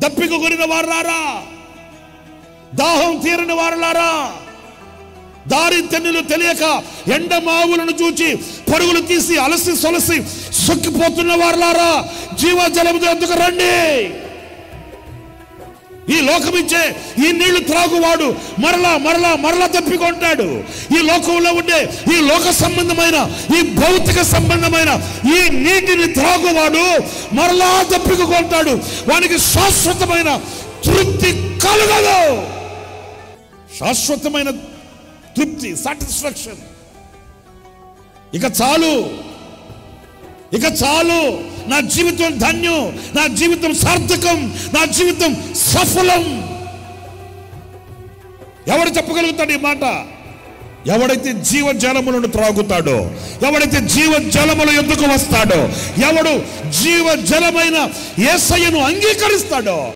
దప్పిక కొనిన వారులారా, దాహం తీరని వారులారా, దారి తెన్నులు తెలియక ఎండమావులను చూచి పరుగులు తీసి అలసి సొలసి సొక్కిపోతున్న వారులారా, జీవజలము ఎందుకు రండి. ఈ లోకమిచ్చే ఈ నీళ్లు త్రాగువాడు మరలా మరలా మరలా తప్పికొంటాడు. ఈ లోకంలో ఉండే ఈ లోక సంబంధమైన ఈ భౌతిక సంబంధమైన ఈ నీటిని త్రాగువాడు మరలా తప్పికొంటాడు. వానికి శాశ్వతమైన తృప్తి కలగదు. శాశ్వతమైన తృప్తి, సాటిస్ఫాక్షన్. ఇక చాలు, ఇక చాలు, నా జీవితం ధన్యం, నా జీవితం సార్థకం, నా జీవితం సఫలం. ఎవడు చెప్పగలుగుతాడు ఈ మాట? ఎవడైతే జీవజలములను త్రాగుతాడో, ఎవడైతే జీవజలముల యొద్దకు వస్తాడో, ఎవడు జీవజలమైన యేసయ్యను అంగీకరిస్తాడో.